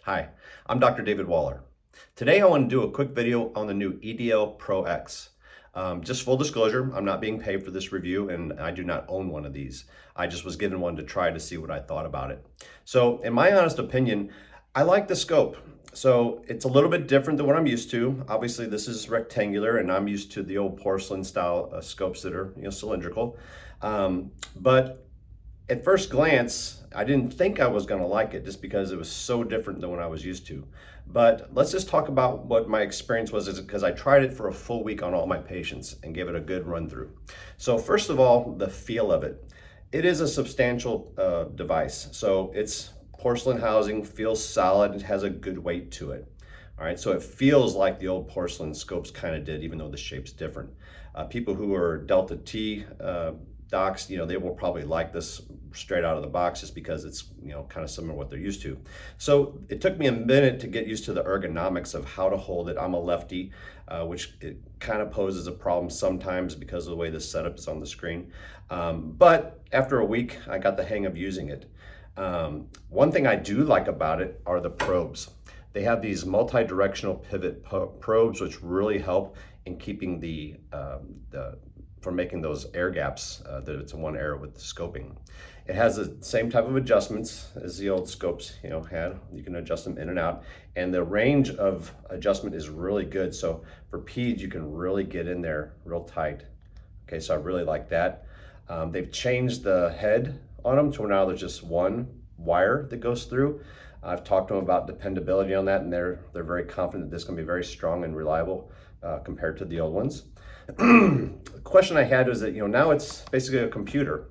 Hi, I'm Dr. David Waller. Today I want to do a quick video on the new EDL Pro-X. Just full disclosure, I'm not being paid for this review and I do not own one of these. I just was given one to try to see what I thought about it. So in my honest opinion, I like the scope. So it's a little bit different than what I'm used to. Obviously this is rectangular and I'm used to the old porcelain style scopes that are cylindrical. But at first glance, I didn't think I was going to like it just because it was so different than what I was used to. But let's just talk about what my experience was, because I tried it for a full week on all my patients and gave it a good run through. So first of all, the feel of it. It is a substantial device. So it's porcelain housing, feels solid, it has a good weight to it. All right, so it feels like the old porcelain scopes kind of did, even though the shape's different. People who are Delta T docs, they will probably like this straight out of the box just because it's, kind of similar to what they're used to. So it took me a minute to get used to the ergonomics of how to hold it. I'm a lefty, which it kind of poses a problem sometimes because of the way the setup is on the screen. But after a week, I got the hang of using it. One thing I do like about it are the probes. They have these multi-directional pivot probes, which really help in keeping from making those air gaps that it's in one area with the scoping. It has the same type of adjustments as the old scopes had. You can adjust them in and out, and the range of adjustment is really good. So for peds, you can really get in there real tight. Okay, so I really like that. They've changed the head on them to now there's just one wire that goes through. I've talked to them about dependability on that, and they're very confident that this is going to be very strong and reliable compared to the old ones. The question I had was that now it's basically a computer.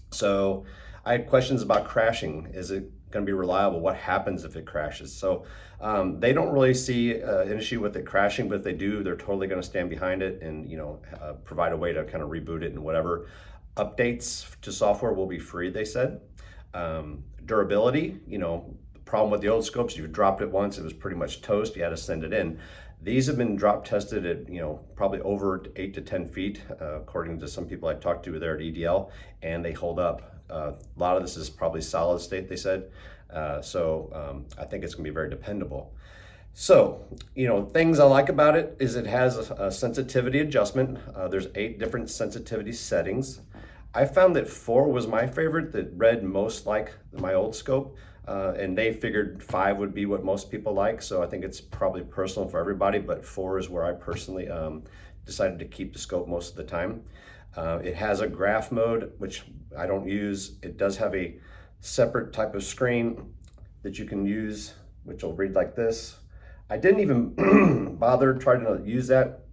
So I had questions about crashing. Is it going to be reliable? What happens if it crashes? So they don't really see an issue with it crashing, but if they do, they're totally going to stand behind it and provide a way to kind of reboot it, and whatever updates to software will be free, they said. Durability, the problem with the old scopes, you dropped it once, it was pretty much toast, you had to send it in. These have been drop tested at probably over 8 to 10 feet, according to some people I talked to there at EDL, and they hold up. A lot of this is probably solid state, they said. So I think it's gonna be very dependable. So, things I like about it is it has a sensitivity adjustment. There's 8 different sensitivity settings. I found that 4 was my favorite, that read most like my old scope. And they figured 5 would be what most people like. So I think it's probably personal for everybody, but 4 is where I personally decided to keep the scope most of the time. It has a graph mode, which I don't use. It does have a separate type of screen that you can use, which will read like this. I didn't even bother trying to use that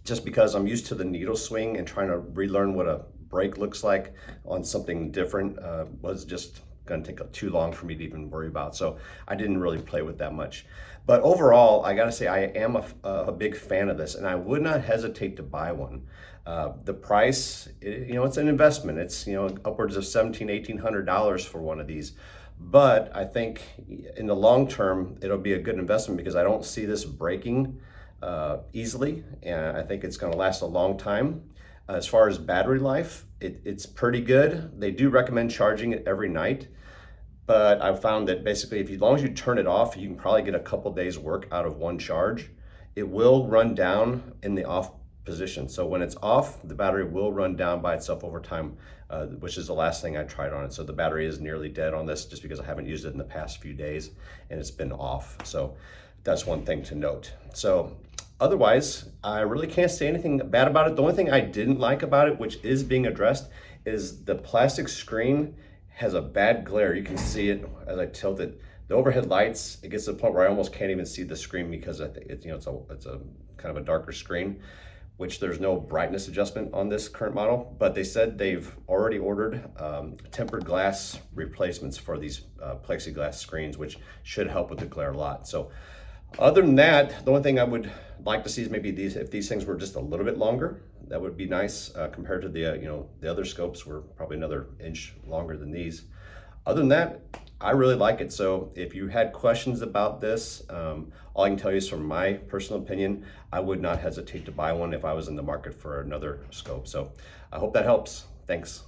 just because I'm used to the needle swing, and trying to relearn what a brake looks like on something different was just going to take too long for me to even worry about. So I didn't really play with that much. But overall, I gotta say, I am a big fan of this, and I would not hesitate to buy one. The price, it's an investment. It's upwards of $1,700–1,800 for one of these. But I think in the long term, it'll be a good investment because I don't see this breaking easily, and I think it's going to last a long time. As far as battery life, it's pretty good. They do recommend charging it every night, but I've found that basically as long as you turn it off, you can probably get a couple days work out of one charge. It will run down in the off position. So when it's off, the battery will run down by itself over time, which is the last thing I tried on it. So the battery is nearly dead on this just because I haven't used it in the past few days and it's been off. So that's one thing to note. So otherwise, I really can't say anything bad about it. The only thing I didn't like about it, which is being addressed, is the plastic screen has a bad glare. You can see it as I tilt it. The overhead lights, it gets to the point where I almost can't even see the screen because I think it's a kind of a darker screen, which there's no brightness adjustment on this current model. But they said they've already ordered tempered glass replacements for these plexiglass screens, which should help with the glare a lot. So other than that, the only thing I would like to see is maybe if these things were just a little bit longer. That would be nice compared to the other scopes were probably another inch longer than these. Other than that, I really like it. So if you had questions about this, all I can tell you is from my personal opinion, I would not hesitate to buy one if I was in the market for another scope. So I hope that helps. Thanks.